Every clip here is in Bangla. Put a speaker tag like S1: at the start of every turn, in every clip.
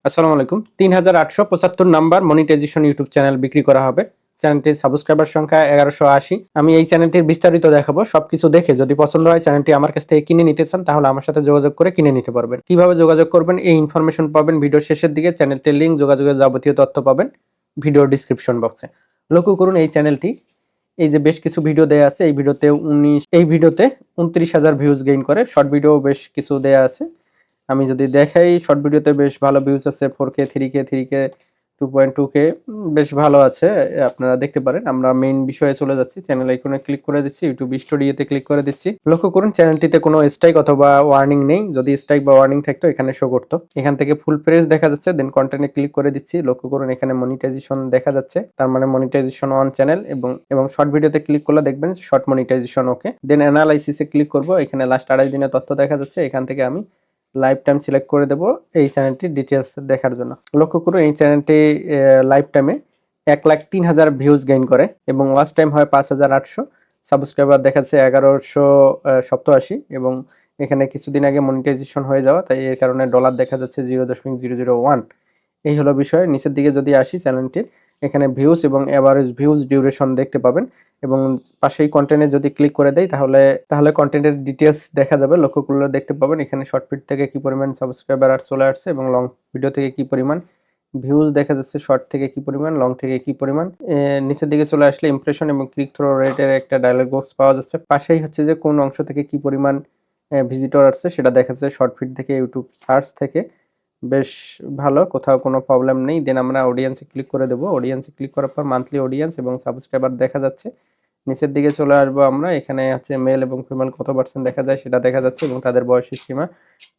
S1: আসসালামু আলাইকুম। ৩,৮৭৫ নাম্বার মনিটাইজেশন ইউটিউব চ্যানেল বিক্রি করা হবে। চ্যানেলটির সাবস্ক্রাইবার সংখ্যা ১১৮০। আমি এই চ্যানেলটির বিস্তারিত দেখাবো। সবকিছু দেখে যদি পছন্দ হয় চ্যানেলটি আমার কাছ থেকে কিনে নিতে চান তাহলে আমার সাথে যোগাযোগ করে কিনে নিতে পারবেন। কিভাবে যোগাযোগ করবেন এই ইনফরমেশন পাবেন ভিডিওর শেষের দিকে। চ্যানেলটির লিংক, যোগাযোগের যাবতীয় তথ্য পাবেন ভিডিওর ডিসক্রিপশন বক্সে। লক্ষ্য করুন এই চ্যানেলটি এই যে বেশ কিছু ভিডিও দেয়া আছে, এই ভিডিওতে ২৯,০০০ ভিউজ গেইন করে। শর্ট ভিডিও বেশ কিছু দেয়া আছে। আমি যদি দেখাই শর্ট ভিডিওতে বেশ ভালো ভিউজ আছে, 4K 3K 3K 2.2K বেশ ভালো আছে। আপনারা দেখতে পারেন। আমরা মেইন বিষয়ে চলে যাচ্ছি। চ্যানেল আইকনে ক্লিক করে দিচ্ছি, ইউটিউব স্টুডিওতে ক্লিক করে দিচ্ছি। লক্ষ্য করুন চ্যানেলটিতে কোনো স্ট্রাইক অথবা ওয়ার্নিং নেই। যদি স্ট্রাইক বা ওয়ার্নিং থাকতো এখানে শো করতো। এখান থেকে ফুল প্রেস দেখা যাচ্ছে, দেন কন্টেন্টে ক্লিক করে দিচ্ছি। লক্ষ্য করুন এখানে মনিটাইজেশন দেখা যাচ্ছে, তার মানে মনিটাইজেশন অন চ্যানেল। এবং শর্ট ভিডিওতে ক্লিক করলে দেখবেন শর্ট মনিটাইজেশন ওকে। দেন অ্যানালাইসিসে ক্লিক করব, এখানে লাস্ট ২.৫ দিনের তথ্য দেখা যাচ্ছে। এখান থেকে আমি লাইফ টাইম সিলেক্ট করে দেব এই চ্যানেলটির ডিটেলস দেখার জন্য। লক্ষ্য করুন এই চ্যানেলটি লাইফ টাইমে ১,০৩,০০০ ভিউজ গেইন করে এবং ওয়াচ টাইম হয় ৫,৮০০। সাবস্ক্রাইবার দেখাচ্ছে ১১৮৮ এবং এখানে কিছুদিন আগে মনিটাইজেশন হয়ে যাওয়া, তাই এর কারণে ডলার দেখা যাচ্ছে 0.001। এই হলো বিষয়। নিচের দিকে যদি আসি চ্যানেলটির, এখানে ভিউজ এবং এভারেজ ভিউজ ডিউরেশন দেখতে পাবেন এবং পাশেই কন্টেন্টে যদি ক্লিক করে দেই তাহলে কন্টেন্টের ডিটেলস দেখা যাবে। লক্ষ্য করলে দেখতে পাবেন এখানে শর্ট ভিডিও থেকে কি পরিমাণ সাবস্ক্রাইবার আর চলে আসছে এবং লং ভিডিও থেকে কি পরিমাণ ভিউজ দেখা যাচ্ছে, শর্ট থেকে কি পরিমাণ, লং থেকে কি পরিমাণ। নিচের দিকে চলে আসলে ইমপ্রেশন এবং ক্লিক থ্রু রেটের একটা ডায়লগ বক্স পাওয়া যাচ্ছে। পাশেই হচ্ছে যে কোন অংশ থেকে কি পরিমাণ ভিজিটর আসছে সেটা দেখা যাচ্ছে। শর্ট ফিড থেকে, ইউটিউব সার্চ থেকে বেশ ভালো, কোথাও কোনো প্রবলেম নেই। দেন আমরা অডিয়েন্সে ক্লিক করে দেবো। অডিয়েন্সে ক্লিক করার পর মান্থলি অডিয়েন্স এবং সাবস্ক্রাইবার দেখা যাচ্ছে। নিচের দিকে চলে আসবো আমরা, এখানে হচ্ছে মেল এবং ফিমেল কত পার্সেন্ট দেখা যায় সেটা দেখা যাচ্ছে এবং তাদের বয়সের সীমা।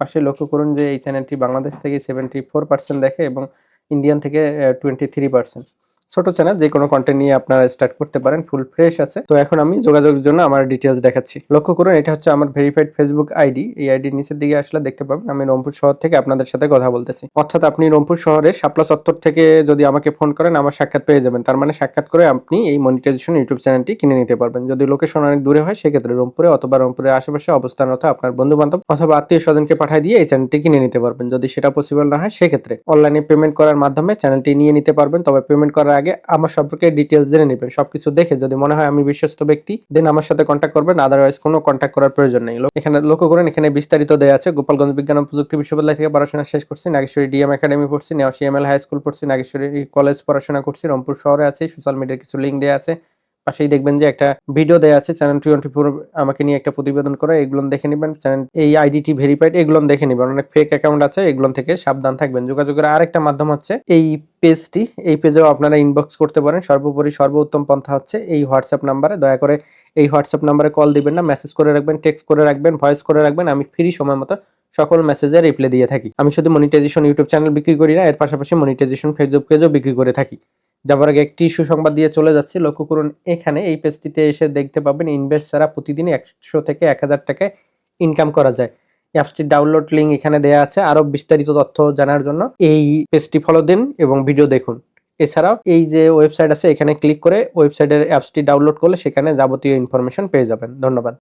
S1: পাশে লক্ষ্য করুন যে এই চ্যানেলটি বাংলাদেশ থেকে 74% দেখে এবং ইন্ডিয়ান থেকে 23%। ছোট চ্যানেল, যে কোনো কন্টেন্ট নিয়ে আপনারা স্টার্ট করতে পারেন, ফুল ফ্রেশ আছে। তো এখন আমি যোগাযোগের জন্য আমার ডিটেলস দেখাচ্ছি। লক্ষ্য করুন এটা হচ্ছে আমার ভেরিফাইড ফেসবুক আইডি। এই আইডির নিচের দিকে আসলে দেখতে পাবেন আমি রংপুর শহর থেকে আপনাদের সাথে কথা বলতেছি। অর্থাৎ আপনি রংপুর শহরের শাপলা চত্বর থেকে যদি আমাকে ফোন করেন আমার সাক্ষাৎ পেয়ে যাবেন। তার মানে সাক্ষাৎ করে আপনি এই মনিটাইজেশন ইউটিউব চ্যানেলটি কিনে নিতে পারবেন। যদি লোকেশন অনেক দূরে হয় সেক্ষেত্রে রংপুরে অথবা রংপুরের আশেপাশে অবস্থানরত আপনার বন্ধু বান্ধব অথবা আত্মীয় স্বজনকে পাঠিয়ে দিয়ে এই চ্যানেলটি কিনে নিতে পারবেন। যদি সেটা পসিবল না হয় সেক্ষেত্রে অনলাইনে পেমেন্ট করার মাধ্যমে চ্যানেলটি নিয়ে নিতে পারবেন। তবে পেমেন্ট করার আগে আমার সম্পর্কে ডিটেলস জেনে নেবেন। সবকিছু দেখে যদি মনে হয় আমি বিশ্বস্ত ব্যক্তি দেন আমার সাথে কন্ট্যাক্ট করবেন, আদারওয়াইজ কোনো কন্ট্যাক্ট করার প্রয়োজন নেই। এখানে লক্ষ্য করেন এখানে বিস্তারিত দেয়া আছে। গোপালগঞ্জ বিজ্ঞান ও প্রযুক্তি বিশ্ববিদ্যালয় থেকে পড়াশোনা শেষ করছি, নাগেশ্বরী ডিএম একাডেমি পড়ছি, নেওয়াশিএমএল হাই স্কুল পড়ছি, নাগেশ্বরী কলেজ পড়াশোনা করছি, রংপুর শহরে আছি। সোশ্যাল মিডিয়ার কিছু লিঙ্ক দেয়া আছে। পাশেই দেখবেন যে একটা ভিডিও দেয়া আছে চ্যানেল 24 আমাকে নিয়ে একটা প্রতিবেদন করে, এগুলো দেখে নেবেন। চ্যানেল এই আইডিটি ভেরিফাইড, এগুলো দেখে নেবেন। অনেক ফেক অ্যাকাউন্ট আছে, এগুলো থেকে সাবধান থাকবেন। যোগাযোগের আরেকটা মাধ্যম হচ্ছে এই পেজটি। এই পেজেও আপনারা ইনবক্স করতে পারেন। সর্বোপরি সর্বোত্তম পন্থা হচ্ছে এই হোয়াটসঅ্যাপ নাম্বারে। দয়া করে এই হোয়াটসঅ্যাপ নাম্বারে কল দিবেন না, মেসেজ করে রাখবেন, টেক্সট করে রাখবেন, ভয়েস করে রাখবেন। আমি ফ্রি সময় মতো সকল মেসেজের রিপ্লাই দিয়ে থাকি। আমি শুধু মনিটাইজেশন ইউটিউব চ্যানেল বিক্রি করি না, এর পাশাপাশি মনিটাইজেশন ফেসবুক পেজও বিক্রি করে থাকি। যাবার আগে একটি সুসংবাদ দিয়ে চলে যাচ্ছি। লক্ষ্য করুন এখানে এই পেজটিতে এসে দেখতে পাবেন ইনভেস্ট ছাড়া প্রতিদিন ১০০ থেকে ১,০০০ টাকা ইনকাম করা যায়। অ্যাপসটির ডাউনলোড লিঙ্ক এখানে দেয়া আছে। আরো বিস্তারিত তথ্য জানার জন্য এই পেজটি ফলো দিন এবং ভিডিও দেখুন। এছাড়াও এই যে ওয়েবসাইট আছে এখানে ক্লিক করে ওয়েবসাইটের অ্যাপসটি ডাউনলোড করলে সেখানে যাবতীয় ইনফরমেশন পেয়ে যাবেন। ধন্যবাদ।